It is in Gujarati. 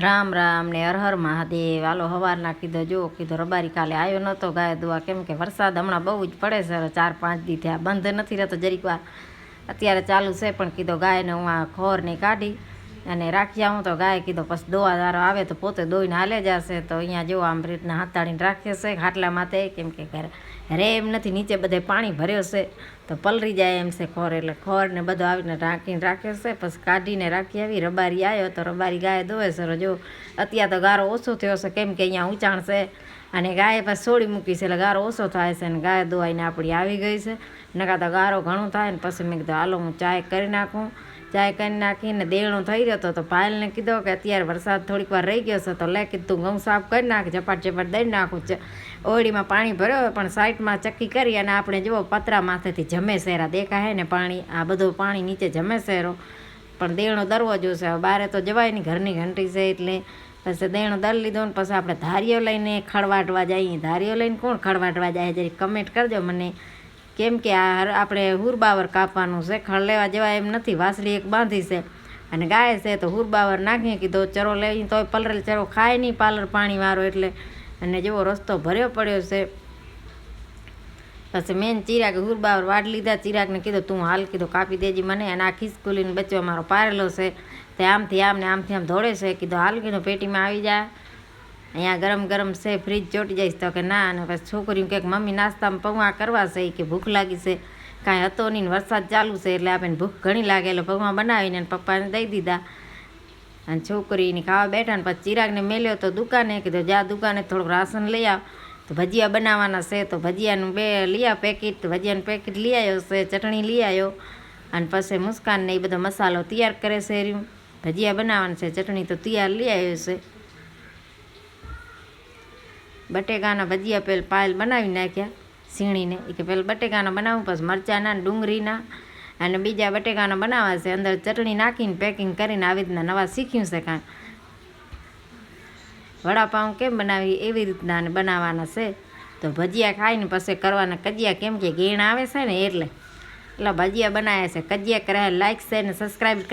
રામ રામ ને હર હર મહાદેવ. હાલો હવારના કીધો જો કીધો રબારી કાલે આવ્યો નહોતો ગાય દુઆ, કેમ કે વરસાદ હમણાં બહુ જ પડે છે. 4-5 દી થયા બંધ નથી રહેતો, જરીક વાર અત્યારે ચાલુ છે. પણ કીધો ગાયને હું આ ખોરની કાઢી અને રાખી આવું તો ગાય કીધો પછી દોવાદારો આવે તો પોતે દોઈને હાલે જશે. તો અહીંયા જો આમ રીતના હાથાડીને રાખે છે ખાટલા માથે, કેમ કે રે એમ નથી, નીચે બધે પાણી ભર્યો છે તો પલરી જાય એમ છે ખોર, એટલે ખોરને બધું આવીને રાખીને રાખે છે. પછી કાઢીને રાખી આવી. રબારી આવ્યો તો રબારી ગાય દોવે છે. જો અત્યારે તો ગારો ઓછો થયો છે, કેમ કે અહીંયા ઊંચાણ છે અને ગાય પાછી છોડી મૂકી છે એટલે ગારો ઓછો થાય છે. અને ગાય દોવાઈને આપણી આવી ગઈ છે, નકા તો ગારો ઘણું થાય ને. પછી મેં કીધું હાલો હું ચાય કરી નાખું. ચાય કરી નાખીને દેણું થઈ રહ્યો હતો તો પાયલને કીધો કે અત્યારે વરસાદ થોડીક વાર રહી ગયો છે તો લે કીધું તું ઘઉં સાફ કરી નાખ, ઝપાટ ઝપાટ દઈ નાખું. ઓળીમાં પાણી ભર્યો પણ સાઈડમાં ચક્કી કરી અને આપણે જુઓ પતરા માથેથી જમે શેરા દેખાય ને પાણી, આ બધું પાણી નીચે જમે શેરો. પણ દેણો દરવો જોશે, હવે બારે તો જવાય નહીં, ઘરની ઘંટી છે એટલે. પછી દેણો દર લીધો ને પછી આપણે ધારીઓ લઈને ખડવાટવા જઈએ. ધારીઓ લઈને કોણ ખડવાટવા જાય જરી કમેન્ટ કરજો મને, કેમ કે આ આપણે હુરબાવર કાપવાનું છે, ખડ લેવા જવાય એમ નથી. વાસળી એક બાંધી છે અને ગાય છે તો હુરબાવર નાખીએ કીધો. ચરો લઈને તોય પલરેલ ચરો ખાય નહીં પાલર પાણીવાળો એટલે. અને જેવો રસ્તો ભર્યો પડ્યો છે. પછી મેન ચિરાગ હુરબાવર વાડ લીધા. ચિરાગને કીધું તું હાલ કીધું કાપી દેજી મને, અને આ ખિસકુલીને બચ્ચો મારો પારેલો છે તે આમથી આમ ને આમથી આમ દોડે છે. કીધું હાલ કીધું પેટીમાં આવી જાય, અહીંયા ગરમ ગરમ છે, ફ્રીજ ચોટી જઈશ. તો કે ના. અને પછી છોકરીઓ કંઈક મમ્મી નાસ્તામાં પૌવા કરવા છે કે ભૂખ લાગી છે, કાંઈ હતો નહીં, વરસાદ ચાલુ છે એટલે આપણને ભૂખ ઘણી લાગે એટલે પૌવા બનાવીને પપ્પાને દઈ દીધા. અને છોકરીને ખાવા બેઠા ને પછી ચિરાગને મેલ્યો તો દુકાને. કીધું જા દુકાને થોડુંક રાશન લઈ આવ, તો ભજીયા બનાવવાના છે તો ભજીયાનું લઈ આવ પેકેટ. ભજીયાનું પેકેટ લઈ આવ્યો છે, ચટણી લઈ આવ્યો. અને પછી મુસ્કાનને એ બધો મસાલો તૈયાર કરે છે. રહ્યું ભજીયા બનાવવાનું છે, ચટણી તો તૈયાર લઈ આવ્યો છે. બટેકાના ભજીયા પહેલાં પાયલ બનાવી નાખ્યા સીણીને. એ કે પહેલાં બટેકાના બનાવું, પછી મરચાંના ડુંગળીના અને બીજા બટેકાના બનાવવા છે. અંદર ચટણી નાખીને પેકિંગ કરીને આવી રીતના નવા શીખ્યું છે. કાંઈ વડાપાઉં કેમ બનાવી એવી રીતના બનાવવાના છે. તો ભજીયા ખાઈને પછી કરવાના કજિયા, કેમ કે ઘેણ આવે છે ને એટલે ભજીયા બનાવ્યા છે. કજિયા કરાય, લાઈક શેર ને સબસ્ક્રાઈબ